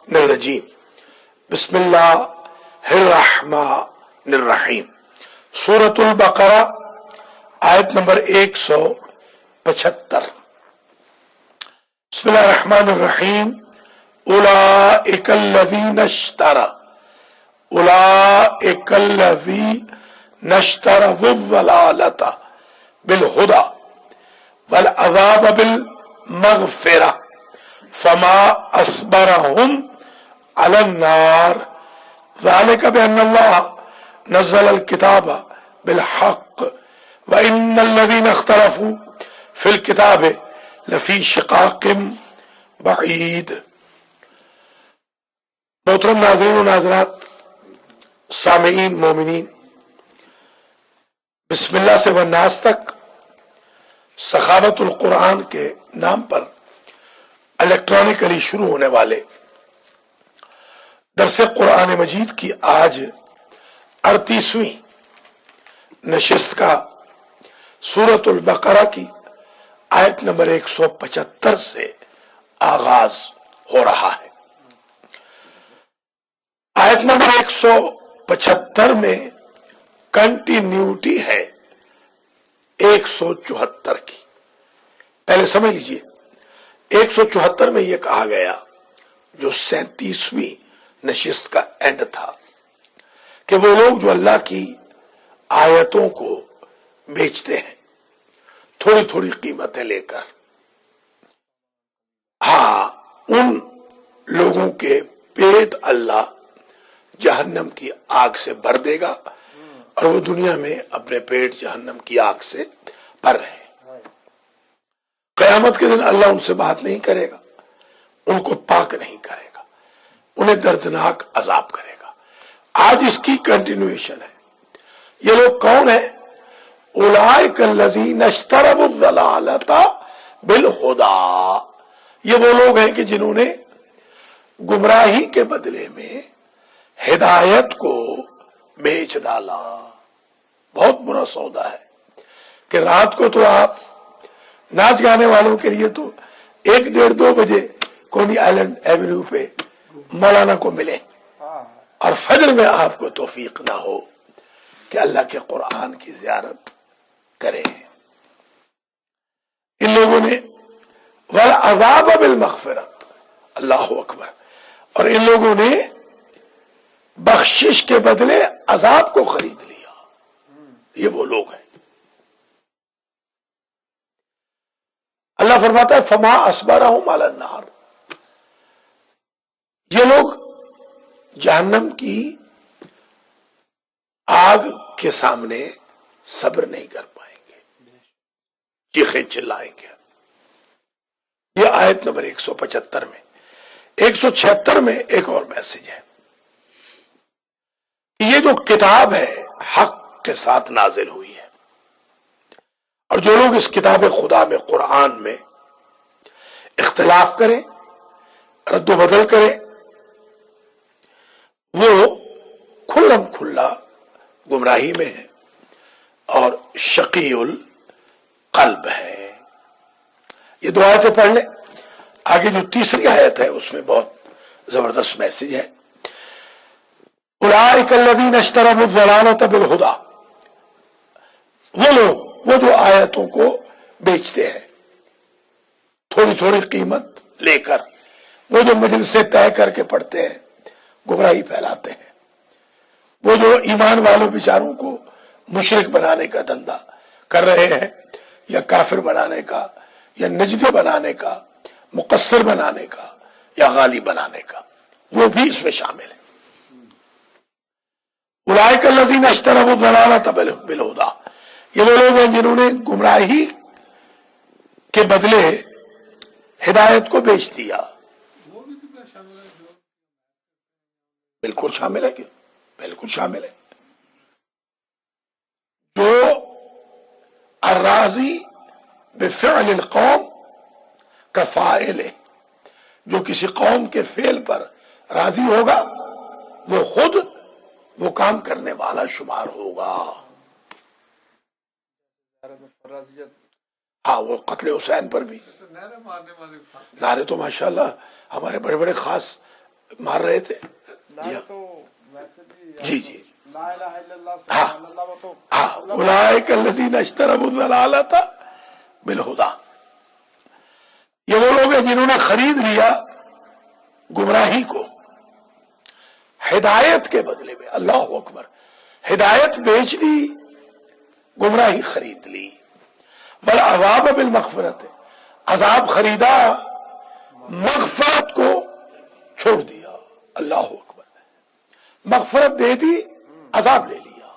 الرجیم بسم اللہ الرحمن الرحیم سورۃ البقرہ آیت نمبر 175. بسم اللہ الرحمن الرحیم. اولئک الذین اشتروا الضلالۃ بالہدی والعذاب بالمغفرہ فما اصبرهم على النار ذلك بأن الله نزل الكتاب بالحق وإن الذين اختلفوا في الكتاب لفي شقاق بعيد. محترم ناظرین و ناظرات، سامعین مومنین، بسم اللہ سے والناس تک سخاوت القرآن کے نام پر الیکٹرانکلی شروع ہونے والے درس قرآن مجید کی آج 38ویں نشست کا سورۃ البقرہ کی آیت نمبر 175 سے آغاز ہو رہا ہے. آیت نمبر 175 میں کنٹینیوٹی ہے 174 کی. پہلے سمجھ لیجئے، 174 میں یہ کہا گیا جو 37ویں نشست کا اینڈ تھا کہ وہ لوگ جو اللہ کی آیتوں کو بیچتے ہیں تھوڑی تھوڑی قیمتیں لے کر، ان لوگوں کے پیٹ اللہ جہنم کی آگ سے بھر دے گا اور وہ دنیا میں اپنے پیٹ جہنم کی آگ سے بھر رہے ہیں. قیامت کے دن اللہ ان سے بات نہیں کرے گا، ان کو پاک نہیں کرے گا، انہیں دردناک عذاب کرے گا. آج اس کی کنٹینویشن ہے. یہ لوگ کون ہیں؟ اولئک الذین اشتروا الضلالۃ بالہدی. یہ وہ لوگ ہیں کہ جنہوں نے گمراہی کے بدلے میں ہدایت کو بیچ ڈالا. بہت برا سودا ہے کہ رات کو تو آپ ناچ گانے والوں کے لیے تو 1 ڈیڑھ 2 بجے کونی آئلینڈ ایونیو پہ مولانا کو ملے اور فجر میں آپ کو توفیق نہ ہو کہ اللہ کے قرآن کی زیارت کریں. ان لوگوں نے والعذاب بالمغفرت، اللہ اکبر، اور ان لوگوں نے بخشش کے بدلے عذاب کو خرید لیا. یہ وہ لوگ ہیں. اللہ فرماتا ہے فما اصبرهم علی النار. یہ لوگ جہنم کی آگ کے سامنے صبر نہیں کر پائیں گے، چیخیں چلائیں گے. یہ آیت نمبر 175 میں. 176 میں ایک اور میسج ہے. یہ جو کتاب ہے حق کے ساتھ نازل ہوئی ہے، اور جو لوگ اس کتاب خدا میں قرآن میں اختلاف کریں، رد و بدل کریں، وہ کھلم کھلا گمراہی میں ہے اور شقی القلب ہے. یہ 2 آیتیں پڑھ لیں. آگے جو تیسری آیت ہے اس میں بہت زبردست میسج ہے. اولئک الذین اشتروا الضلالۃ بالہدی. وہ لوگ، وہ جو آیتوں کو بیچتے ہیں تھوڑی تھوڑی قیمت لے کر، وہ جو مجلسیں طے کر کے پڑھتے ہیں، گمراہی پھیلاتے ہیں، وہ جو ایمان والوں بیچاروں کو مشرک بنانے کا دھندا کر رہے ہیں، یا کافر بنانے کا، یا نجدی بنانے کا، مقصر بنانے کا، یا غالی بنانے کا، وہ بھی اس میں شامل ہے. اولئک الذین اشتروا الضلالۃ بالہدی. یہ وہ لوگ ہیں جنہوں نے گمراہی کے بدلے ہدایت کو بیچ دیا. بالکل شامل ہے. کیا بالکل شامل ہے. جو الراضی بفعل القوم کا فاعل ہے، جو کسی قوم کے فعل پر راضی ہوگا وہ خود وہ کام کرنے والا شمار ہوگا. وہ قتل حسین پر بھی نعرے تو ماشاءاللہ ہمارے بڑے بڑے خاص مار رہے تھے. جی جی ہاں ہاں اولئک الذین اشتروا الضلالۃ بالہدیٰ. یہ وہ لوگ ہیں جنہوں نے خرید لیا گمراہی کو ہدایت کے بدلے میں. اللہ اکبر. ہدایت بیچ دی, گمراہی خرید لی. والعذاب بالمغفرت, عذاب خریدا, مغفرت کو چھوڑ دیا. اللہ اکبر. مغفرت دے دی, عذاب لے لیا.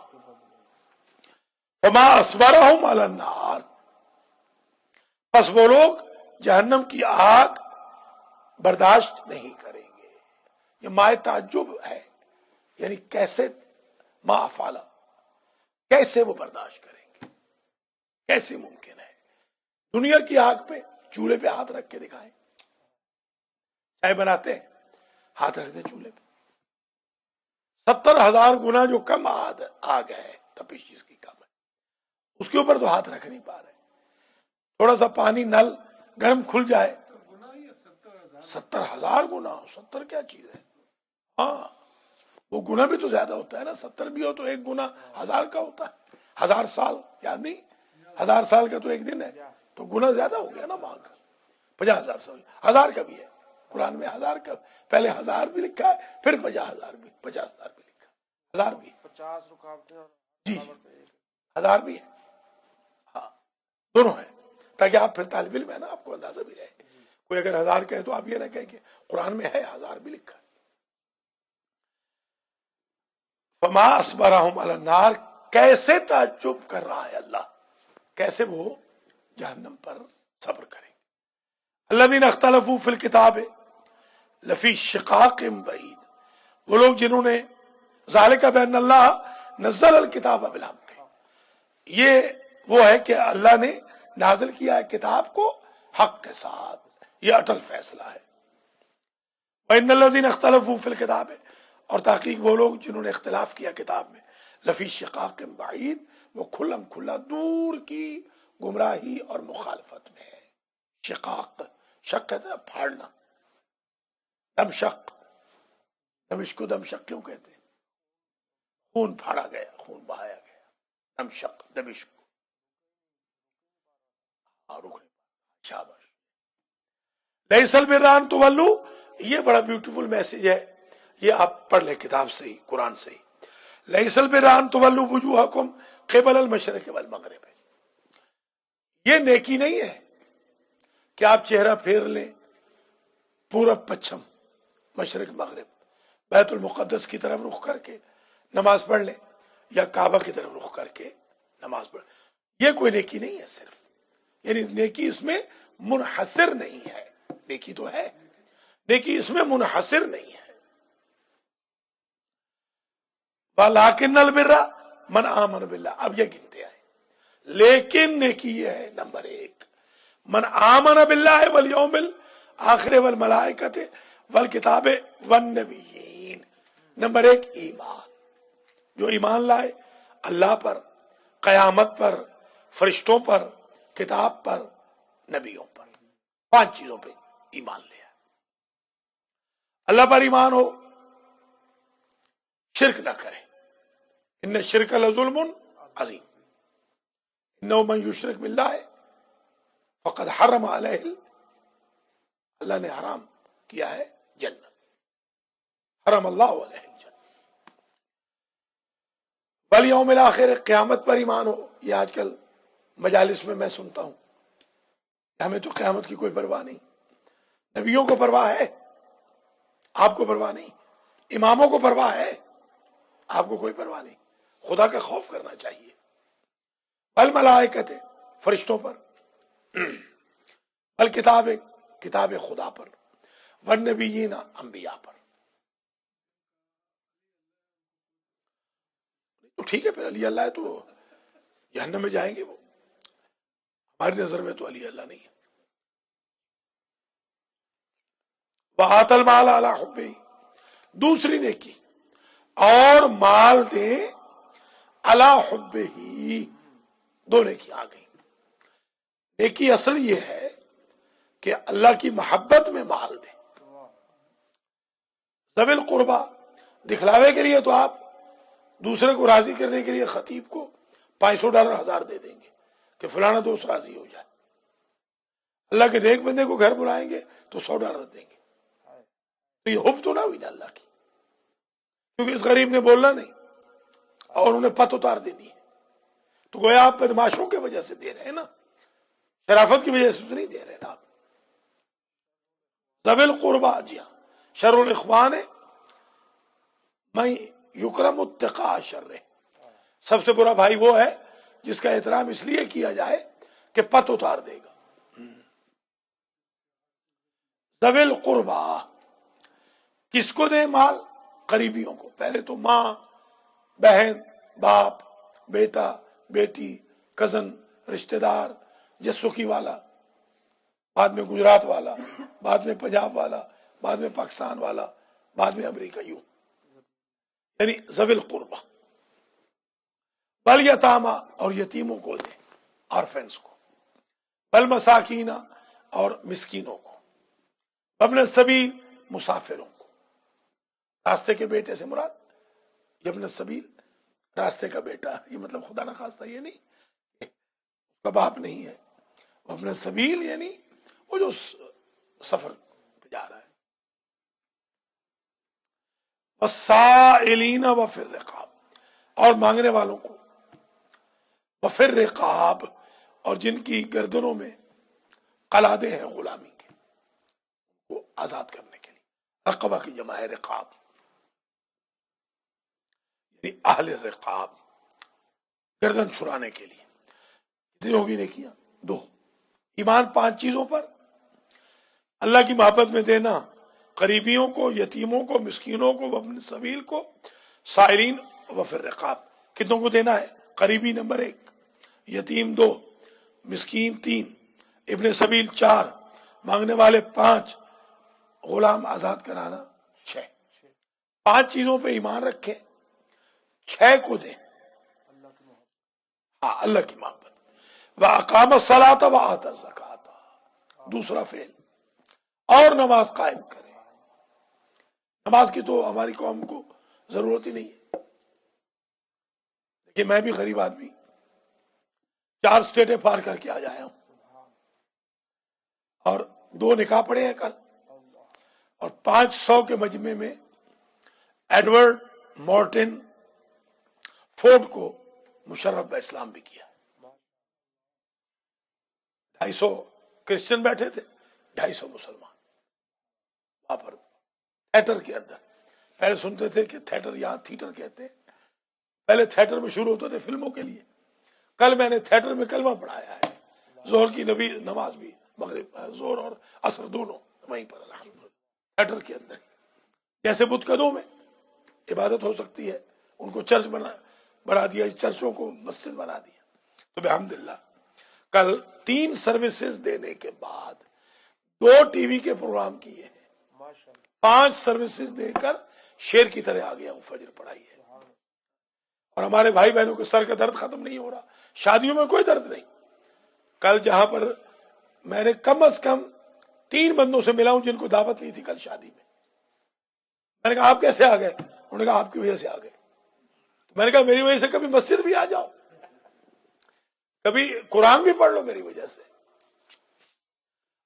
فما اصبرہم علی النار, پس وہ لوگ جہنم کی آگ برداشت نہیں کریں گے. یہ مائے تعجب ہے, یعنی کیسے ما افعلا, کیسے وہ برداشت کریں گے, کیسے ممکن ہے. دنیا کی آگ پہ چولہے پہ ہاتھ رکھ کے دکھائیں, چائے بناتے ہیں ہاتھ رکھتے ہیں چولہے پہ. 70,000 گنا جو کم آگ ہے, تپش جس کی کم ہے, اس کے اوپر تو ہاتھ رکھ نہیں پا رہے. تھوڑا سا پانی نل گرم کھل جائے, 70,000 گنا. 70 کیا چیز ہے. ہاں وہ گنا بھی تو زیادہ ہوتا ہے نا. 70 بھی ہو تو ایک گنا 1000 کا ہوتا ہے. 1000 سال یاد نہیں, 1000 سال کا تو ایک دن ہے, تو گنا زیادہ ہو گیا نا وہاں کا. 50,000 سال, 1000 کا بھی ہے قرآن میں. 1000 کا پہلے 1000 بھی لکھا ہے, پھر 50,000 بھی, 50,000 بھی لکھا ہے, 1000 بھی 50 رکاوٹیں. جی 1000 بھی ہے. ہاں دونوں ہیں, تاکہ آپ پھر طالب علم ہے نا, آپ کو اندازہ بھی رہے. کوئی اگر 1000 کہے تو آپ یہ نہ کہیں کہ قرآن میں ہے 1000 بھی لکھا ہے. فما اصبرہم علی النار, کیسے تعجب کر رہا ہے اللہ, کیسے وہ جہنم پر صبر کریں گے. الذین اختلفوا فی الکتاب لفی شقاق بعید, وہ لوگ جنہوں نے ذالک بان اللہ نزل الکتاب بالحق, یہ وہ ہے کہ اللہ نے نازل کیا ہے کتاب کو حق کے ساتھ, یہ اٹل فیصلہ ہے. وَإِنَّ الَّذِينَ اخْتَلَفُوا فِي الْكِتَابِ, اور تحقیق وہ لوگ جنہوں نے اختلاف کیا کتاب میں, لفی شقاق بعید, وہ کھلم کھلا دور کی گمراہی اور مخالفت میں ہے. شقاق, شق کہتے ہیں پھاڑنا, دمشق, دمشق کو دمشق کیوں کہتے ہیں؟ خون پھاڑا گیا, خون بہایا گیا, دمشق, دمشق. شاباش. لیس البر ان تولوا, یہ بڑا بیوٹیفل میسج ہے, یہ آپ پڑھ لیں کتاب سے ہی, قرآن سے ہی. لیس البر ان تولوا وجوہکم قبل المشرق والمغرب, یہ نیکی نہیں ہے کہ آپ چہرہ پھیر لیں پورب پچھم, مشرق مغرب, بیت المقدس کی طرف رخ کر کے نماز پڑھ لیں, یا کعبہ کی طرف رخ کر کے نماز پڑھ. یہ کوئی نیکی نہیں ہے صرف, یعنی نیکی اس میں منحصر نہیں ہے. نیکی تو ہے, نیکی اس میں منحصر نہیں ہے. وَلَٰكِنَّ الْبِرَّ مَنْ آمَنَ بِاللَّهِ, اب یہ گنتے آئے. لیکن نیکی یہ ہے, نمبر 1, من آمن باللہ والیوم الآخر والملائکۃ والکتاب والنبیین. نمبر 1 ایمان, جو ایمان لائے اللہ پر, قیامت پر, فرشتوں پر, کتاب پر, نبیوں پر, 5 چیزوں پہ ایمان لیا. اللہ پر ایمان ہو, شرک نہ کرے. ان الشرک لظلم عظیم, انہ من یشرک باللہ فقد حرم علیہ, اللہ نے حرام کیا ہے جنت, حرم اللہ علیہ الجنت. والیوم الآخر, قیامت پر ایمان ہو. یہ آج کل مجالس میں میں سنتا ہوں, ہمیں تو قیامت کی کوئی پرواہ نہیں. نبیوں کو پرواہ ہے, آپ کو پرواہ نہیں. اماموں کو پرواہ ہے, آپ کو کوئی پرواہ نہیں. خدا کا خوف کرنا چاہیے. والملائکۃ, فرشتوں پر, والکتاب, کتاب خدا پر, والنبیین, انبیاء پر. تو ٹھیک ہے, پھر علی اللہ ہے تو جہنم میں جائیں گے وہ, ہماری نظر میں تو علی اللہ نہیں ہے. وَآتَ الْمَالَ عَلَىٰ حُبِّهِ, دوسری نیکی, اور مال دیں عَلَىٰ حُبِّهِ, دو نیکی آ گئی. نیکی اصل یہ ہے کہ اللہ کی محبت میں مال دیں. ذوی القربا، دکھلاوے کے لیے تو آپ دوسرے کو راضی کرنے کے لیے خطیب کو $500 1000 دے دیں گے کہ فلانا دوست راضی ہو جائے. اللہ کے نیک بندے کو گھر بلائیں گے تو $100 دیں گے. تو یہ حب تو نہ ہوئی نا اللہ کی، کیونکہ اس غریب نے بولنا نہیں اور انہیں پت اتار دینی ہے. تو گویا آپ بدماشوں کی وجہ سے دے رہے ہیں نا، شرافت کی وجہ سے تو نہیں دے رہے نا آپ. ذوی القربا، جی ہاں، شر الاخوان میں یکرم اتقاء شر، سب سے برا بھائی وہ ہے جس کا احترام اس لیے کیا جائے کہ پت اتار دے گا. ذوی القربا کس کو دیں مال؟ قریبیوں کو. پہلے تو ماں، بہن، باپ، بیٹا، بیٹی، کزن، رشتہ دار، جسوکی والا، بعد میں گجرات والا، بعد میں پنجاب والا، بعد میں پاکستان والا، بعد میں امریکہ، یوں یعنی ذوی القربا. بل یتاما، اور یتیموں کو دیں، آرفنس کو. بل مساکینہ، اور مسکینوں کو. ابن السبیل، مسافروں کو. راستے کے بیٹے سے مراد ابن السبیل، راستے کا بیٹا، یہ مطلب خدا نہ خواستہ یہ نہیں اس کا باپ نہیں ہے. ابن السبیل یعنی وہ جو سفر پہ جا رہا ہے. والسائلین وفی الرقاب، اور مانگنے والوں کو. وفی الرقاب، اور جن کی گردنوں میں قلادے ہیں غلامی کے، وہ آزاد کرنے کے لیے. رقبہ کی جمع ہے رقاب، یعنی اہل الرقاب، گردن چھڑانے کے لیے. کتنی ہوگی نیکیاں؟ 2. ایمان 5 چیزوں پر، اللہ کی محبت میں دینا، قریبیوں کو، یتیموں کو، مسکینوں کو، ابن سبیل کو، سائرین وفی الرقاب. کتنوں کو دینا ہے؟ قریبی نمبر 1، یتیم 2، مسکین 3، ابن سبیل 4، مانگنے والے 5، غلام آزاد کرانا 6. 5 چیزوں پہ ایمان رکھیں، 6 کو دیں. ہاں، اللہ کی محبت. وَأَقَامَ الصَّلَاةَ وَآتَى الزَّكَاةَ، دوسرا فعل، اور نماز قائم کریں. نماز کی تو ہماری قوم کو ضرورت ہی نہیں ہے. کہ میں بھی غریب آدمی 4 اسٹیٹیں پار کر کے آ جایا ہوں، اور 2 نکاح پڑے ہیں کل، اور 500 کے مجمع میں ایڈورڈ مارٹن فورڈ کو مشرف باسلام بھی کیا. 250 کرسچن بیٹھے تھے، 250 مسلمان وہاں پر تھیٹر کے اندر. پہلے سنتے تھے کہ تھیٹر، یہاں تھیٹر کہتے ہیں. پہلے تھیٹر میں شروع ہوتے تھے فلموں کے لیے. کل میں نے تھیٹر میں کلمہ پڑھایا ہے. ظہر کی نماز بھی، مغرب، ظہر اور عصر دونوں وہیں پر الحمدللہ تھیٹر کے اندر. جیسے بدھ قدوں میں عبادت ہو سکتی ہے، ان کو چرچ بنا دیا، چرچوں کو مسجد بنا دیا. تو الحمدللہ کل 3 سروسز دینے کے بعد 2 ٹی وی کے پروگرام کیے ہیں، 5 سروسز دے کر شیر کی طرح آ گیا ہوں. فجر پڑھائی ہے، اور ہمارے بھائی بہنوں کے سر کا درد ختم نہیں ہو رہا. شادیوں میں کوئی درد نہیں. کل جہاں پر میں نے کم از کم 3 بندوں سے ملا ہوں جن کو دعوت نہیں تھی کل شادی میں. میں نے کہا آپ کیسے آ گئے؟ انہوں نے کہا آپ کی وجہ سے آ گئے. میں نے کہا میری وجہ سے کبھی مسجد بھی آ جاؤ، کبھی قرآن بھی پڑھ لو میری وجہ سے.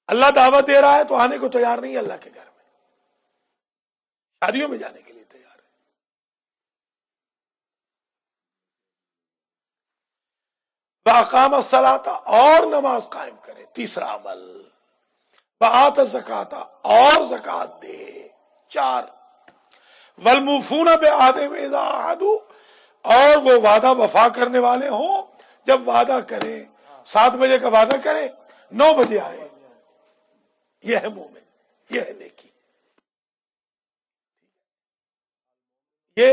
اللہ دعوت دے رہا ہے تو آنے کو تیار نہیں ہے اللہ کے گھر میں، شادیوں میں جانے کے لیے تیار ہے. وَأَقَامَ الصَّلَاةَ، اور نماز قائم کرے. تیسرا عمل. وَآتَ الزَّكَاةَ، اور زکات دے. 4. وَالْمُوفُونَ بِعَهْدِهِمْ إِذَا عَاهَدُوا، اور وہ وعدہ وفا کرنے والے ہوں جب وعدہ کریں. 7 بجے کا وعدہ کریں، 9 بجے آئے. یہ ہے مومن، یہ ہے نیکی. یہ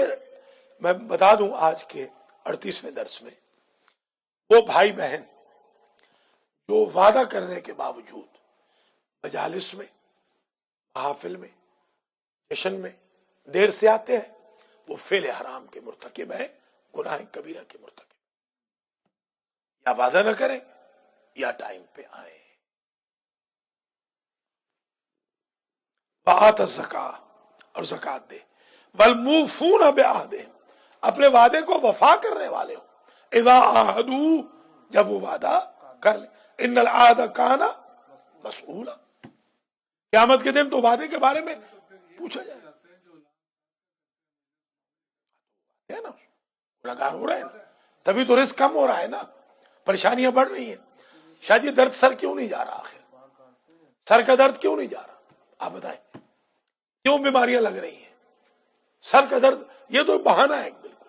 میں بتا دوں آج کے 38ویں درس میں، وہ بھائی بہن جو وعدہ کرنے کے باوجود مجالس میں، محافل میں، جشن میں دیر سے آتے ہیں، وہ فعل حرام کے مرتکب ہیں، گناہ کبیرہ کے مرتکب. یا وعدہ نہ کریں یا ٹائم پہ آئیں. وآت الزکاۃ، اور زکات دے. والموفون بعہدہم، اپنے وعدے کو وفا کرنے والے ہوں. اذا عاہدوا، جب وہ وعدہ کر لیں. ان العہد کان مسئولا، قیامت کے دن تو وعدے کے بارے میں پوچھا جائے گا. ہے نا، گنہگار ہو رہے ہیں نا، تبھی تو رزق کم ہو رہا ہے نا، پریشانیاں بڑھ رہی ہیں. شاہ جی درد سر کیوں نہیں جا رہا؟ آخر سر کا درد کیوں نہیں جا رہا؟ آپ بتائیں کیوں بیماریاں لگ رہی ہیں؟ سر کا درد یہ تو بہانہ ہے بالکل.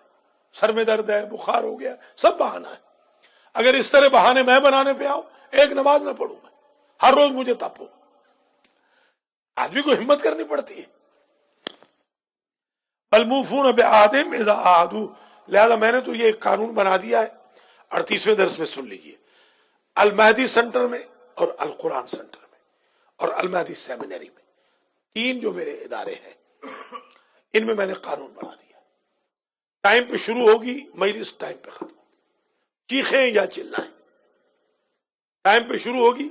سر میں درد ہے، بخار ہو گیا، سب بہانہ ہے. اگر اس طرح بہانے میں بنانے پہ آؤں، ایک نماز نہ پڑھوں میں، ہر روز مجھے تپ ہو، آدمی کو ہمت کرنی پڑتی ہے. الموفون بعہدہم اذا عاہدوا، لہذا میں نے تو یہ ایک قانون بنا دیا ہے. 38ویں درس میں سن لیجئے، المہدی سینٹر میں اور القرآن سینٹر میں اور المہدی سیمینری میں، 3 جو میرے ادارے ہیں، ان میں نے قانون بنا دیا. ٹائم پہ شروع ہوگی مجلس، ٹائم پہ ختم ہوگی، چیخیں یا چلائیں. ٹائم پہ شروع ہوگی،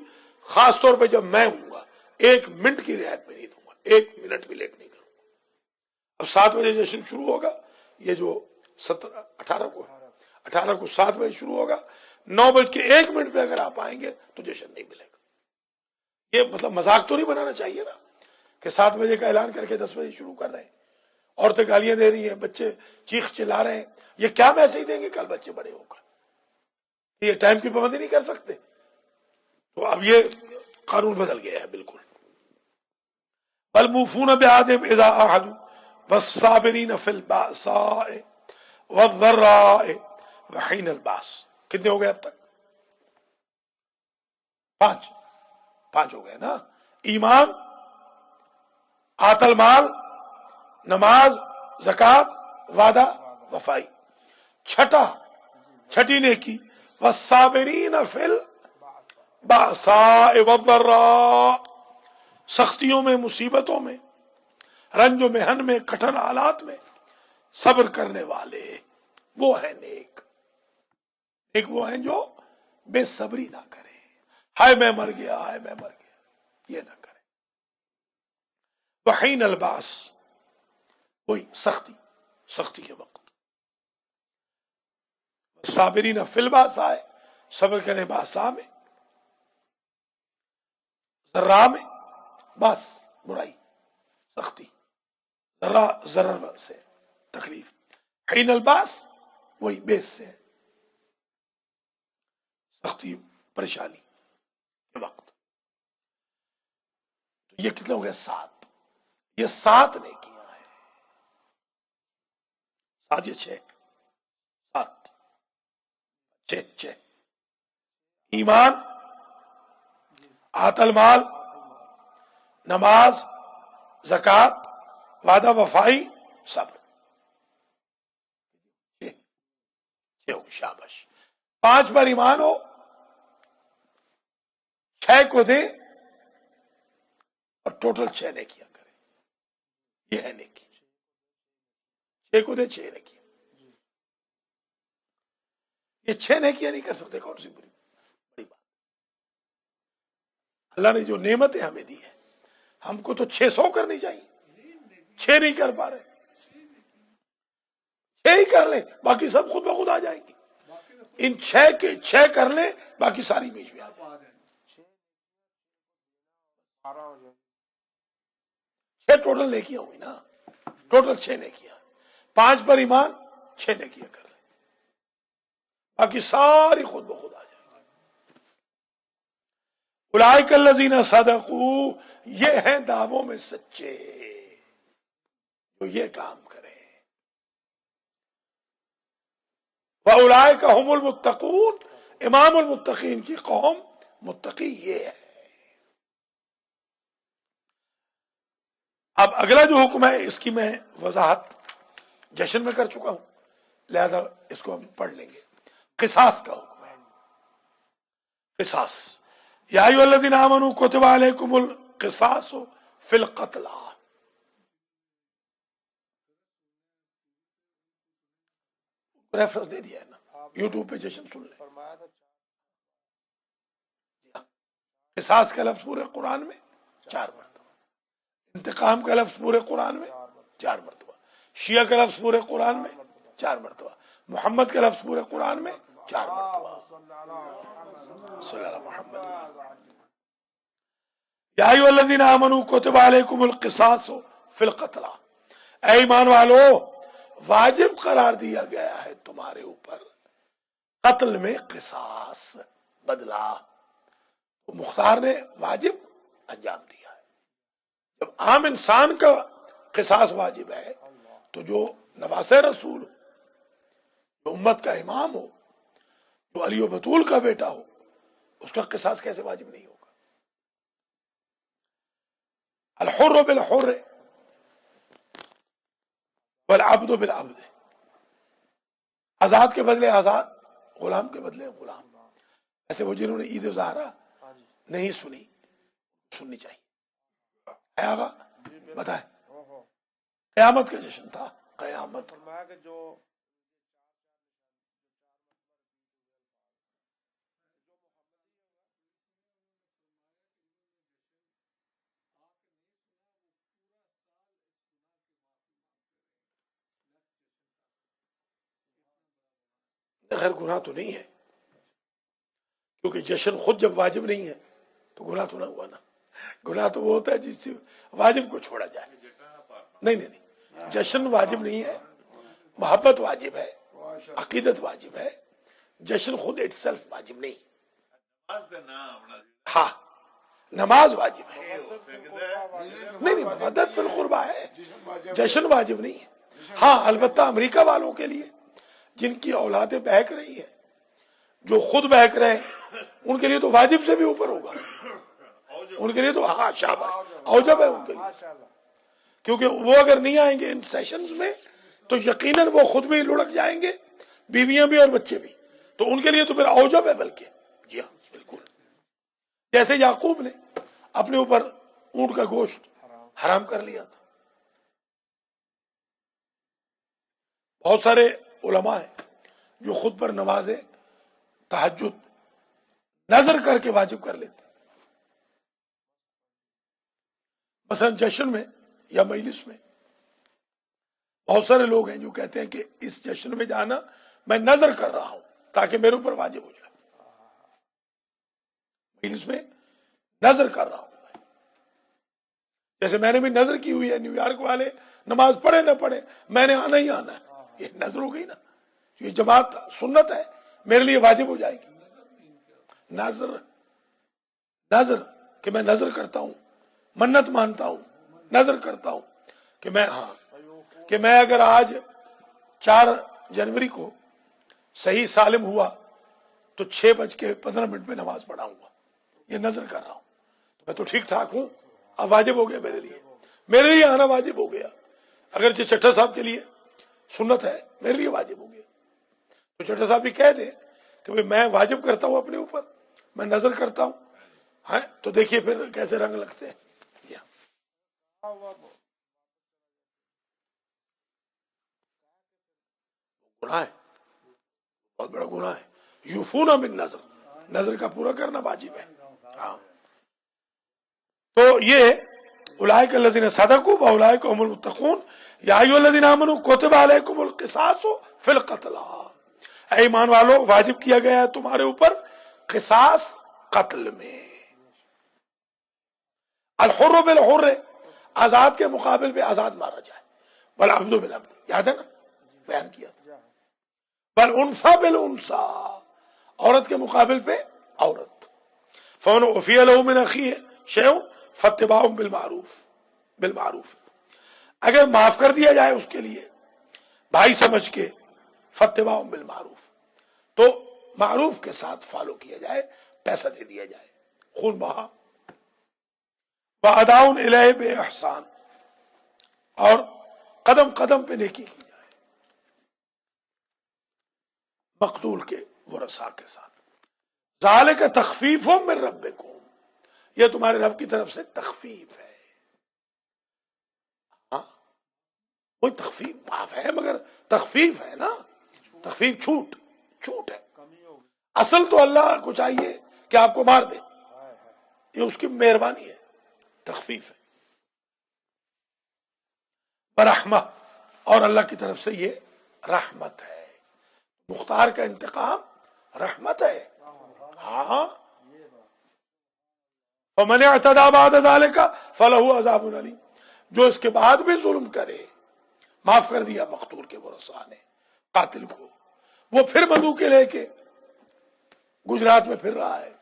خاص طور پہ جب میں ہوں گا 1 منٹ کی رعایت میں نہیں دوں گا، 1 منٹ بھی لیٹ نہیں کروں گا. اب 7 بجے جشن شروع ہوگا، یہ جو 18 کو 7 بجے شروع ہوگا، 9:01 پہ اگر آپ آئیں گے تو جشن نہیں ملے گا. یہ مطلب مذاق تو نہیں بنانا چاہیے نا کہ 7 بجے کا اعلان کر کے 10 بجے شروع کر رہے ہیں. عورتیں گالیاں دے رہی ہیں، بچے چیخ چلا رہے ہیں. یہ کیا میسج دیں گے کل بچے بڑے ہو کر؟ یہ ٹائم کی پابندی نہیں کر سکتے. تو اب یہ قانون بدل گیا ہے بالکل. والموفون بعہدہم اذا عاہدوا والصابرین فی البأساء والضراء وحین الباس. کتنے ہو گئے اب تک؟ 5 ہو گئے نا. ایمان، آت المال، نماز، زکات، وعدہ وفائی. چھٹی نیکی والصابرین فی البأساء والضراء، سختیوں میں، مصیبتوں میں، رنج و محن میں، کٹھن حالات میں صبر کرنے والے، وہ ہیں نیک. ایک وہ ہیں جو بے صبری نہ کریں، ہائے میں مر گیا، ہائے میں مر گیا، یہ نہ کریں. وحین الباس، وہی سختی کے وقت. صابرین فی البأساء، صبر کریں باسا میں، ذرا میں، باس برائی، سختی، ضرر سے تکلیف. حین الباس وہی بیس سے سختی، پریشانی کے وقت. تو یہ کتنے ہو گئے؟ 7. یہ 7 نیکیاں ہیں. 7 یہ 6 ایمان، آت المال، نماز، زکات، وعدہ وفائی، صبر. 6 ہو گئی. شاباش. 5 پر ایمان ہو، 6 کو دے اور ٹوٹل 6 نیکیاں کرے. یہ ہے نیکی. 6 کو دے، 6 نیکیاں. یہ 6 نیکیاں نہیں کر سکتے، کون سی بڑی بات. اللہ نے جو نعمتیں ہمیں دی ہیں، ہم کو تو 600 کرنی چاہیے. 6 نہیں کر پا رہے، 6 ہی کر لیں، باقی سب خود بخود آ جائیں گے. ان 6 کے 6 کر لیں، باقی ساری بیچ میں آ جائیں. 6 ٹوٹل نیکیاں ہوئی نا، ٹوٹل 6 نیکیاں. 5 پر ایمان، 6 نیکیاں کر لیں، باقی ساری خود بخود آ جائیں. اولئک الذین صدقوا، یہ ہیں دعووں میں سچے جو یہ کام کریں. وَأُولَئِكَ هُمُ الْمُتَّقُونَ، امام المتقین کی قوم متقی یہ ہے. اب اگلا جو حکم ہے اس کی میں وضاحت جشن میں کر چکا ہوں، لہذا اس کو ہم پڑھ لیں گے. قصاص کا حکم ہے. قصاص، یا ایھا الذین آمنوا کتب علیکم القصاص فی القتلی. ریفرنس دے دیا ہے نا، یوٹیوب پہ جشن سن لیں. قصاص کا لفظ پورے قرآن میں 4 مرتبہ، انتقام کا لفظ پورے قرآن میں 4 مرتبہ، شیعہ کا لفظ پورے قرآن میں 4 مرتبہ، محمد کا لفظ پورے قرآن میں 4 مرتبہ، صلی اللہ علیہ محمد۔ یا ایھا الذین آمنوا کتب علیکم القصاص فی القتلی، اے ایمان والو واجب قرار دیا گیا ہے تمہارے اوپر قتل میں قصاص، بدلہ۔ مختار نے واجب انجام دیا ہے۔ جب عام انسان کا قصاص واجب ہے تو جو نواسہ رسول ہو، جو امت کا امام ہو، جو علی و بطول کا بیٹا ہو، اس کا قصاص کیسے واجب نہیں ہوگا؟ الحر بالحر والعبد بالعبد، آزاد کے بدلے آزاد، غلام کے بدلے غلام۔ ایسے وہ جنہوں نے عید الضحیٰ نہیں سنی، سننی چاہیے۔ ہے آغا بتائیں، قیامت کا جشن تھا، قیامت۔ خیر گناہ تو نہیں ہے، کیونکہ جشن خود جب واجب نہیں ہے تو گناہ تو نہ ہوا نا۔ گناہ تو وہ ہوتا ہے جس سے واجب کو چھوڑا جائے۔ نہیں نہیں نہیں، جشن واجب نہیں ہے، محبت واجب ہے، عقیدت واجب ہے، جشن خود اٹ سیلف واجب نہیں۔ ہاں نماز واجب ہے، نہیں نہیں، مودت فی القربہ ہے، جشن واجب نہیں ہے۔ ہاں البتہ امریکہ والوں کے لیے جن کی اولادیں بہک رہی ہیں، جو خود بہک رہے ہیں، ان کے لیے تو واجب سے بھی اوپر ہوگا، ان کے لیے تو ہاں شاباش اوجب ہے ان کے لیے، کیونکہ وہ اگر نہیں آئیں گے ان سیشنز میں تو یقیناً وہ خود بھی لڑک جائیں گے، بیویاں بھی اور بچے بھی، تو ان کے لیے تو پھر اوجب ہے۔ بلکہ جی ہاں بالکل، جیسے یعقوب نے اپنے اوپر اونٹ کا گوشت حرام کر لیا تھا۔ بہت سارے علماء ہیں جو خود پر نمازیں تہجد نظر کر کے واجب کر لیتے، مثلا جشن میں یا مجلس میں بہت سارے لوگ ہیں جو کہتے ہیں کہ اس جشن میں جانا میں نظر کر رہا ہوں تاکہ میرے اوپر واجب ہو جائے، مجلس میں نظر کر رہا ہوں میں، جیسے میں نے بھی نظر کی ہوئی ہے نیو یارک والے نماز پڑھے نہ پڑھے میں نے آنا ہی آنا ہے، یہ نظر ہو گئی نا، یہ جماعت سنت ہے میرے لیے واجب ہو جائے گی۔ نظر کہ میں نظر کرتا ہوں، منت مانتا ہوں، نظر کرتا ہوں کہ میں کہ میں اگر آج 4 جنوری کو صحیح سالم ہوا تو 6:15 پہ نماز پڑھاؤں گا، یہ نظر کر رہا ہوں، میں تو ٹھیک ٹھاک ہوں، اب واجب ہو گیا میرے لیے آنا واجب ہو گیا۔ اگر چٹھا صاحب کے لیے سنت ہے میرے لیے واجب ہو گیا، تو چٹھا صاحب بھی کہہ دیں کہ میں واجب کرتا ہوں اپنے اوپر، میں نظر کرتا ہوں، ہاں تو دیکھیے پھر کیسے رنگ لگتے ہیں۔ گناہ ہے، بہت بڑا گناہ ہے۔ یوفون بالنذر، نظر کا پورا کرنا واجب ہے۔ ہاں تو یہ اولئک الذین صدقوا واولئک هم المتقون۔ یا ایھا الذین آمنوا کتب علیکم القصاص فی القتلی، اے ایمان والو واجب کیا گیا ہے تمہارے اوپر قصاص قتل میں۔ الحر بالحر، آزاد کے مقابل پہ آزاد مارا جائے، والعبد بالعبد، یاد ہے نا بیان کیا تھا، والانثى بالانثى، عورت کے مقابل پہ عورت، فمن عفی له من اخیہ شیء فاتباع بالمعروف، اگر معاف کر دیا جائے اس کے لیے بھائی سمجھ کے، فاتباع بالمعروف، تو معروف کے ساتھ فالو کیا جائے، پیسہ دے دیا جائے، خون بہا، واداء الیہ باحسان، اور قدم قدم پہ نیکی کی جائے مقتول کے ورثاء کے ساتھ۔ ذالک تخفیف من ربکم، یہ تمہارے رب کی طرف سے تخفیف ہے۔ ہاں کوئی تخفیف معاف ہے مگر تخفیف ہے نا، تخفیف چھوٹ ہے، اصل تو اللہ کو چاہیے کہ آپ کو مار دے، یہ اس کی مہربانی ہے، تخفیف ہے۔ ورحمہ، اور اللہ کی طرف سے یہ رحمت ہے۔ مختار کا انتقام رحمت ہے۔ ہاں، فمن اعتدى بعد ذلك فله عذاب علیم، جو اس کے بعد بھی ظلم کرے، معاف کر دیا مقتول کے ورثاء نے قاتل کو، وہ پھر بندوقیں لے کے گجرات میں پھر رہا ہے،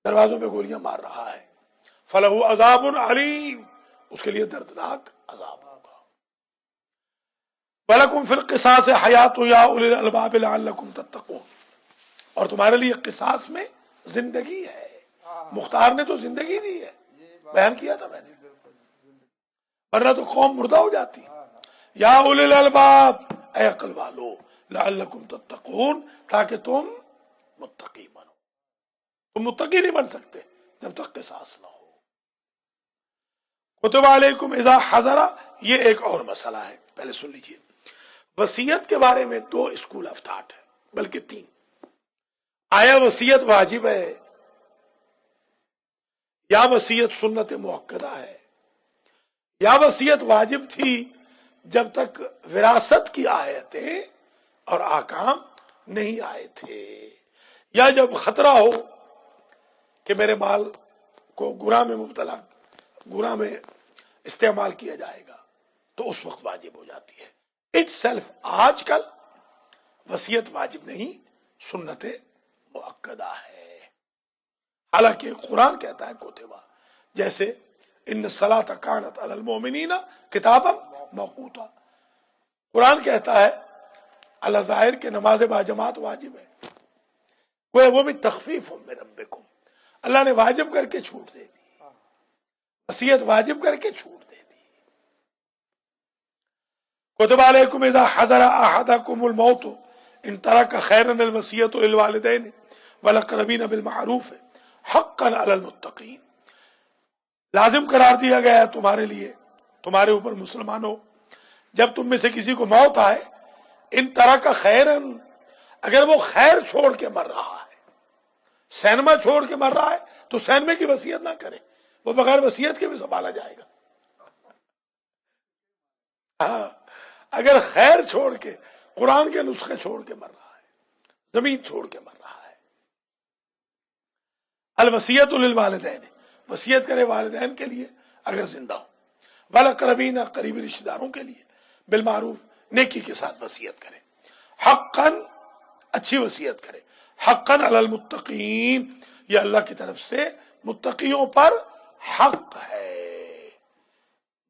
دروازوں پہ گولیاں مار رہا ہے، فلہ عذاب علیم، اس کے لیے دردناک عذاب ہوگا۔ وَلَكُمْ فِي الْقِصَاصِ حَيَاةٌ يَا أُولِي الْأَلْبَابِ لَعَلَّكُمْ تَتَّقُونَ، اور تمہارے لیے قصاص میں زندگی ہے۔ مختار نے تو زندگی دی ہے، بیان کیا تھا میں نے، ورنہ تو قوم مردہ ہو جاتی۔ یا اولی الالباب، اے عقل والو، لعلکم تتقون، تاکہ تم متقی بنو۔ تم متقی نہیں بن سکتے جب تک قصاص نہ ہو۔ کتب علیکم اذا حضر، یہ ایک اور مسئلہ ہے، پہلے سن لیجئے۔ وصیت کے بارے میں 2 اسکول آف تھاٹ ہے، بلکہ 3۔ آیا وصیت واجب ہے یا وصیت سنت مؤکدہ ہے، یا وصیت واجب تھی جب تک وراثت کی آیتیں اور احکام نہیں آئے تھے، یا جب خطرہ ہو کہ میرے مال کو گناہ میں استعمال کیا جائے گا تو اس وقت واجب ہو جاتی ہے۔ اٹ سیلف آج کل وصیت واجب نہیں، سنت مؤکدہ ہے۔ حالانکہ قرآن کہتا ہے کوتبہ، جیسے ان الصلاۃ کانت علی المؤمنین کتابا موقوتا، قرآن کہتا ہے اللہ ظاہر کہ نماز باجماعت واجب ہے، وہ بھی تخفیف من ربکم، اللہ نے واجب کر کے چھوٹ دے دی، وصیت واجب کر کے چھوٹ دے دی۔ کتب علیکم اذا حضر احدکم الموت ان ترک خیرا الوصیۃ للوالدین والاقربین بالمعروف حقا علی المتقین، لازم قرار دیا گیا ہے تمہارے لیے، تمہارے اوپر مسلمانوں، جب تم میں سے کسی کو موت آئے، ان طرح کا خیرن، اگر وہ خیر چھوڑ کے مر رہا ہے، سینما چھوڑ کے مر رہا ہے تو سینما کی وصیت نہ کرے، وہ بغیر وصیت کے بھی سنبھالا جائے گا۔ ہاں، اگر خیر چھوڑ کے، قرآن کے نسخے چھوڑ کے مر رہا ہے، زمین چھوڑ کے مر رہا ہے۔ الوصیۃ للوالدین، وصیت کرے والدین کے لیے اگر زندہ ہو، والاقربین، قریبی رشتہ داروں کے لیے، بالمعروف، نیکی کے ساتھ وصیت کرے، حقا، اچھی وصیت کرے، حقا علی المتقین، یہ اللہ کی طرف سے متقیوں پر حق ہے،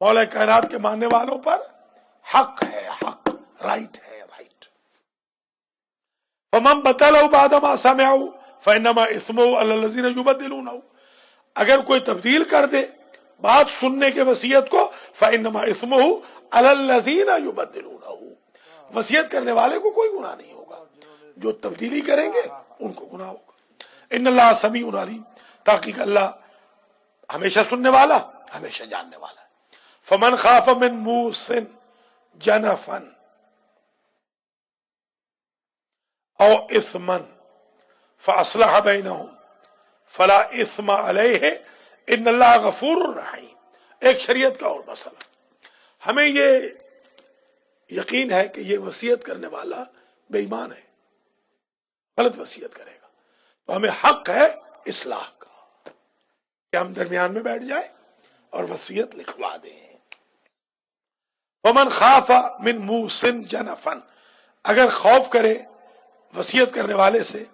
مولا کائنات کے ماننے والوں پر حق ہے، حق، رائٹ ہے، رائٹ۔ فمن بدلہ بعد ما سمعہ فانما اثمہ علی الذین یبدلونہ، اگر کوئی تبدیل کر دے بات سننے کے وصیت کو، فانما اثمہ علی الذین یبدلونہ، وصیت کرنے والے کو کوئی گناہ نہیں ہوگا، جو تبدیلی کریں گے ان کو گناہ ہوگا۔ ان اللہ سمیع علیم، تحقیق اللہ ہمیشہ سننے والا، ہمیشہ جاننے والا ہے۔ فمن خاف من موص جنفا او اثما فاصلح بینہم فلا اثم علیہ ان اللہ غفور الرحیم۔ ایک شریعت کا اور مسئلہ، ہمیں یہ یقین ہے کہ یہ وصیت کرنے والا بے ایمان ہے، غلط وصیت کرے گا، تو ہمیں حق ہے اصلاح کا، کہ ہم درمیان میں بیٹھ جائیں اور وصیت لکھوا دیں۔ ومن خاف من موص جنفا، اگر خوف کرے وصیت کرنے والے سے،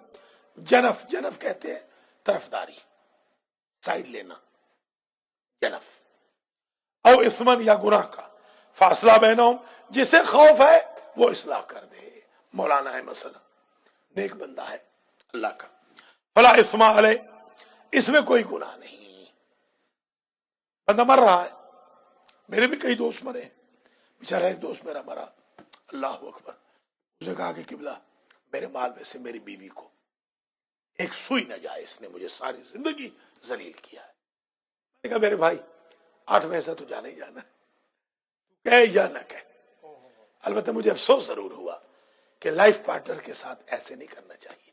جنف، جنف کہتے ہیں طرفداری، سائڈ لینا، جنف، او اثمن، یا گناہ کا، فاصلہ بینہم، جسے خوف ہے وہ اصلاح کر دے، مولانا ہے مثلا، نیک بندہ ہے اللہ کا، فلا اثم علیہ، اس میں کوئی گناہ نہیں، بندہ مر رہا ہے، میرے بھی کئی دوست مرے ہیں، بیچارہ ایک دوست میرا مرا، اللہ اکبر، اس نے کہا کہ قبلہ میرے مال میں سے میری بیوی کو ایک سوئی نہ جائے، اس نے مجھے ساری زندگی ذلیل کیا ہے۔ میں نے کہا میرے بھائی 8 مہینہ تو جانا ہی جانا ہے، کہے یا نہ کہے، البتہ مجھے افسوس ضرور ہوا کہ لائف پارٹنر کے ساتھ ایسے نہیں کرنا چاہیے۔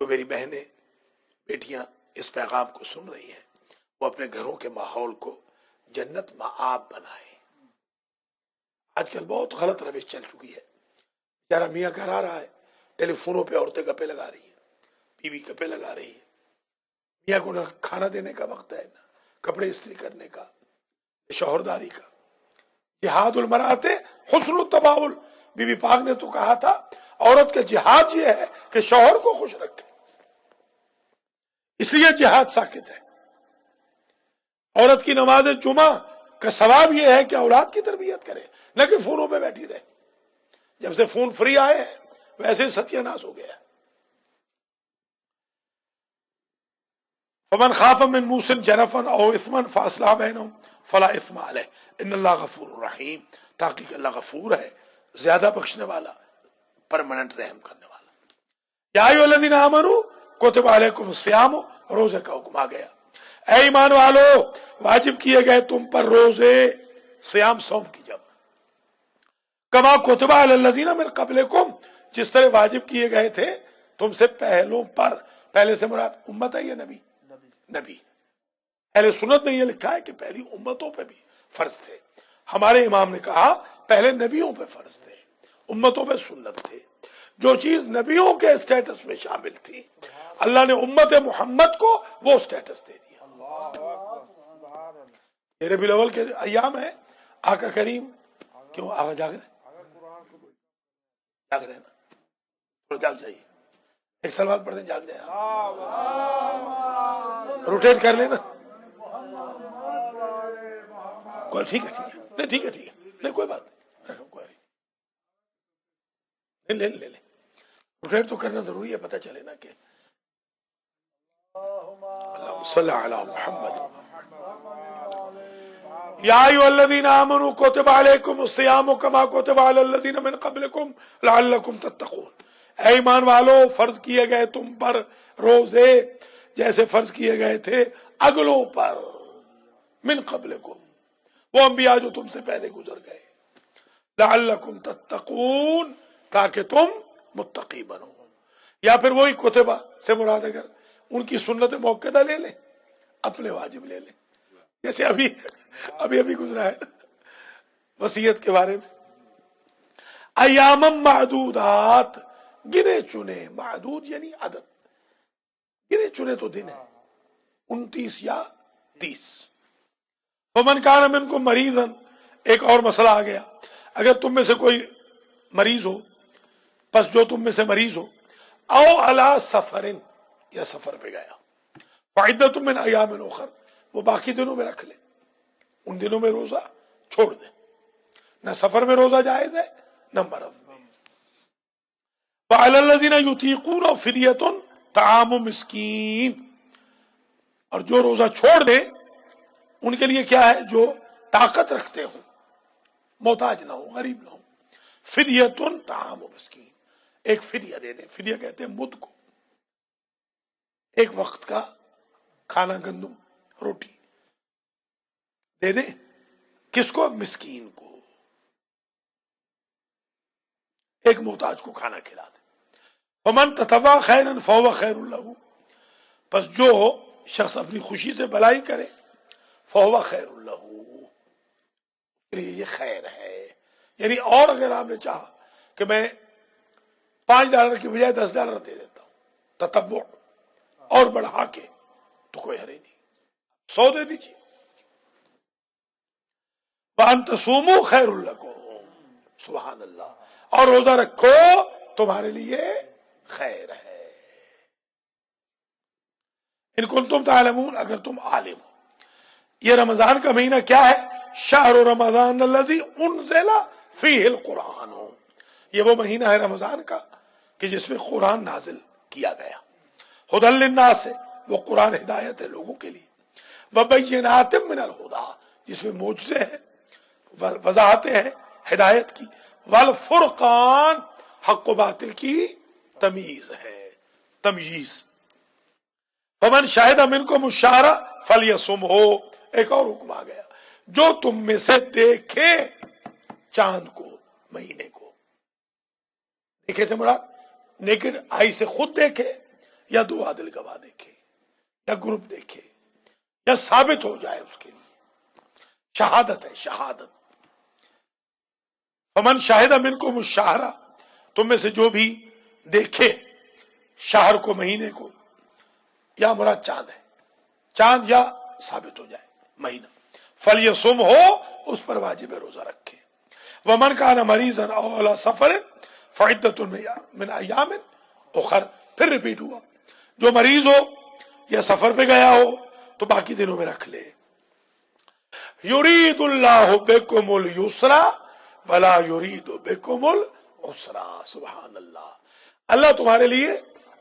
جو میری بہنیں، بیٹیاں اس پیغام کو سن رہی ہیں، وہ اپنے گھروں کے ماحول کو جنت مآب بنائیں، آج کل بہت غلط روش چل چکی ہے. بیچارہ میاں گھر آ رہا ہے، ٹیلی فونوں پہ عورتیں گپے لگا رہی ہیں، بیوی گپے لگا رہی ہے. میاں کو نہ کھانا دینے کا وقت ہے، نہ کپڑے استری کرنے کا، شوہرداری کا. جہاد المرأت حسن التباول، بی بی پاک نے تو کہا تھا عورت کا جہاد یہ ہے کہ شوہر کو خوش رکھے، اس لیے جہاد ساکت ہے. عورت کی نماز جمعہ کا ثواب یہ ہے کہ اولاد کی تربیت کرے، نہ کہ فونوں پہ بیٹھی رہے. جب سے فون فری آئے ہیں ویسے ستیہ ناش ہو گیا. فمن خاف من موص جنفا او اثما فاصلح بینہم فلا اثم علیہ ان اللہ غفور رحیم. تاکہ اللہ غفور ہے، زیادہ بخشنے والا، پرماننٹ رحم کرنے والا. یا ایھا الذین آمنوا کتب علیکم الصیام، روزے کا حکم آ گیا. اے ایمان والو واجب کیے گئے تم پر روزے، صیام صوم کی جمع، کما کتب علی الذین من قبلکم، جس طرح واجب کیے گئے تھے تم سے پہلوں پر. پہلے سے مراد امت ہے یا نبی؟ نبی. اہل سنت نے یہ لکھا ہے کہ پہلی امتوں پہ بھی فرض تھے. ہمارے امام نے کہا پہلے نبیوں پہ فرض تھے، امتوں پہ سنت تھے. جو چیز نبیوں کے اسٹیٹس میں شامل تھی اللہ نے امت محمد کو وہ اسٹیٹس دے دیا. یہ ربیع الاول کے ایام ہے، آقا کریم کیوں آقا جاگ رہے جاگ رہے نا، تھوڑا جاگ جائیے، ایک سلوات پڑھ دیں جاگ جائے، روٹیٹ کر لینا. کوئی ٹھیک ہے ٹھیک ہے نہیں ٹھیک ہے ٹھیک ہے نہیں کوئی بات نہیں، کوئی نہیں لے لے روٹیٹ تو کرنا ضروری ہے، پتہ چلے نا کہ اللہم صلی علی محمد. یا ایھا الذین آمنوا کتب علیکم الصیام کما کتب علی الذین من قبلکم لعلکم تتقون. اے ایمان والو فرض کیے گئے تم پر روزے جیسے فرض کیے گئے تھے اگلوں پر، من قبلکم وہ انبیاء جو تم سے پہلے گزر گئے، لعلکم تتقون تاکہ تم متقی بنو. یا پھر وہی کتبہ سے مراد اگر ان کی سنت موقدہ لے لیں، اپنے واجب لے لیں، جیسے ابھی گزرا ہے نا وصیت کے بارے میں. ایام معدودات، گنے چنے، معدود یعنی عدد، گنے چنے تو دن ہیں 29 یا 30. فمن کان منکم مریضا، ایک اور مسئلہ آ گیا، اگر تم میں سے کوئی مریض ہو، پس جو تم میں سے مریض ہو، او علی سفر، یا سفر پہ گیا، فعدۃ من ایام اخر، وہ باقی دنوں میں رکھ لے، ان دنوں میں روزہ چھوڑ دے. نہ سفر میں روزہ جائز ہے نہ مرض میں. وعلی الذین یطیقون فدیۃ طعام مسکین، اور جو روزہ چھوڑ دے ان کے لیے کیا ہے، جو طاقت رکھتے ہوں، محتاج نہ ہوں، غریب نہ ہوں. فدیۃ طعام مسکین، ایک فدیہ دے دیں. فدیہ کہتے ہیں مد کو، ایک وقت کا کھانا، گندم روٹی دے دیں. کس کو؟ مسکین کو، ایک محتاج کو کھانا کھلا دے. فمن تطوع خیرا فهو خیر له، پس جو شخص اپنی خوشی سے بھلائی کرے فهو خیر له، اس لیے یہ خیر ہے. یعنی اور اگر آپ نے چاہا کہ میں $5 کی بجائے $10 دے دیتا ہوں تطوع اور بڑھا کے، تو کوئی حرج نہیں، 100 دے دیجیے. وَأَن تَصُومُوا خَيْرٌ لَكُمْ، سبحان اللہ، اور روزہ رکھو تمہارے لیے خیر ہے. ان کنتم تعلمون، اگر تم عالم ہو. یہ رمضان کا مہینہ کیا ہے؟ شہر رمضان الذی انزل فیہ القرآن، یہ وہ مہینہ ہے رمضان کا کہ جس میں قرآن نازل کیا گیا. ھدی للناس، وہ قرآن ہدایت ہے لوگوں کے لیے. وبینات من الہدی، جس میں معجزے ہیں، وضاحتیں ہیں ہدایت کی. والفرقان، حق و باطل کی تمیز ہے، تمییز. فمن شاہد منکم الشہر فلیصمہ، ایک اور حکم آ گیا، جو تم میں سے دیکھے چاند کو، مہینے کو. دیکھے سے مراد نیکڈ آئی سے خود دیکھے، یا 2 عادل گواہ دیکھے، یا گروپ دیکھے، یا ثابت ہو جائے اس کے لیے. شہادت ہے، شہادت. فمن شاہد منکم الشہر، تم میں سے جو بھی دیکھے شہر کو، مہینے کو، یا مراد چاند ہے، چاند یا ثابت ہو جائے مہینہ، فلیصم ہو، اس پر واجب روزہ رکھے۔ ومن کان مریضا او علی سفر فعدۃ من ایام اخر، پھر ریپیٹ ہوا، جو مریض ہو یا سفر پہ گیا ہو تو باقی دنوں میں رکھ لے۔ یرید اللہ بکم اليسر ولا یرید بکم العسر، سبحان اللہ، اللہ تمہارے لیے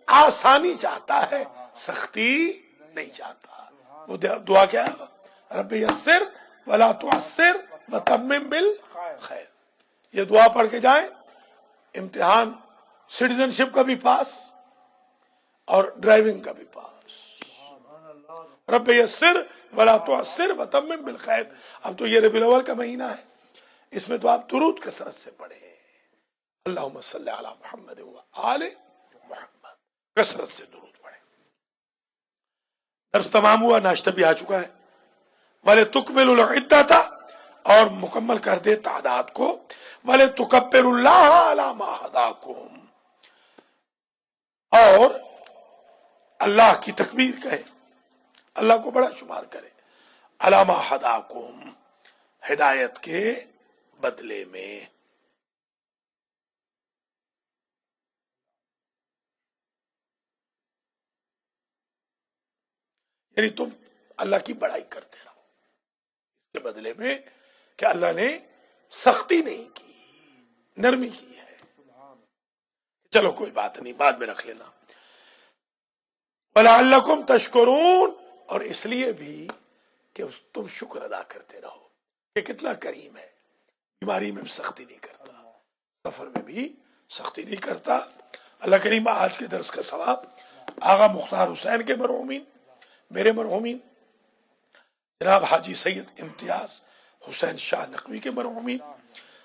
آسانی چاہتا ہے، سختی نہیں چاہتا۔ وہ دعا کیا ہے؟ رب یسر ولا تعسر وتمم بالخیر، یہ دعا پڑھ کے جائیں، امتحان سٹیزن شپ کا بھی پاس اور ڈرائیونگ کا بھی پاس۔ رب یسر ولا تعسر وتمم بالخیر۔ اب تو یہ ربیع الاول کا مہینہ ہے، اس میں تو آپ درود کثرت سے پڑھیں، اللہم صلی علی محمد وآل محمد، کثرت سے درود پڑھیں۔ درس تمام ہوا، ناشتہ بھی آ چکا ہے۔ وَلِتُكْمِلُوا الْعِدَّةَ، اور مکمل کر دے تعداد کو، وَلِتُكَبِّرُوا اللَّهَ عَلَى مَا هَدَاكُمْ، اور اللہ کی تکبیر کہے، اللہ کو بڑا شمار کرے، عَلَى مَا هَدَاكُمْ، ہدایت کے بدلے میں۔ یعنی تم اللہ کی بڑائی کرتے رہو اس کے بدلے میں کہ اللہ نے سختی نہیں کی، نرمی کی ہے۔ چلو کوئی بات نہیں، بعد میں رکھ لینا۔ وَلَعَلَّكُمْ تَشْكُرُونَ، اور اس لیے بھی کہ تم شکر ادا کرتے رہو کہ کتنا کریم ہے، بیماری میں بھی سختی نہیں کرتا، سفر میں بھی سختی نہیں کرتا۔ اللہ کریم آج کے درس کا ثواب آغا مختار حسین کے مرحومین، میرے مرحومین، جناب حاجی سید امتیاز حسین شاہ نقوی کے مرحومین،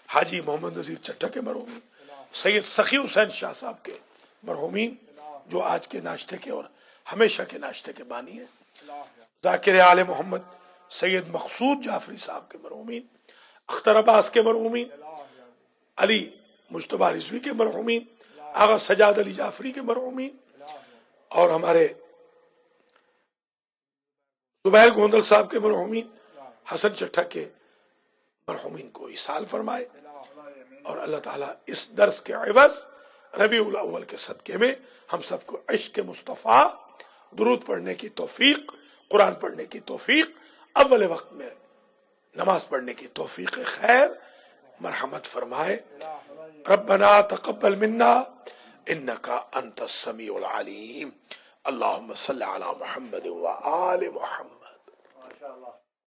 حاجی محمد نذیر چٹھا کے مرحومین، سید سخی حسین شاہ صاحب کے مرحومین جو آج کے ناشتے کے اور ہمیشہ کے ناشتے کے بانی ہیں، ذاکر آل محمد سید مقصود جعفری صاحب کے مرحومین، اختر عباس کے مرحومین، علی مجتبی رضوی کے مرحومین، آغا سجاد علی جعفری کے مرحومین، اور ہمارے زبیر گوندل صاحب کے مرحومین، حسن چٹھا کے مرحومین کو ایصال فرمائے، اور اللہ تعالیٰ اس درس کے عوض ربیع الاول کے صدقے میں ہم سب کو عشق مصطفیٰ، درود پڑھنے کی توفیق، قرآن پڑھنے کی توفیق، اول وقت میں نماز پڑھنے کی توفیق خیر مرحمت فرمائے۔ ربنا تقبل منا انك انت السميع العليم، اللهم صل على محمد وآل محمد۔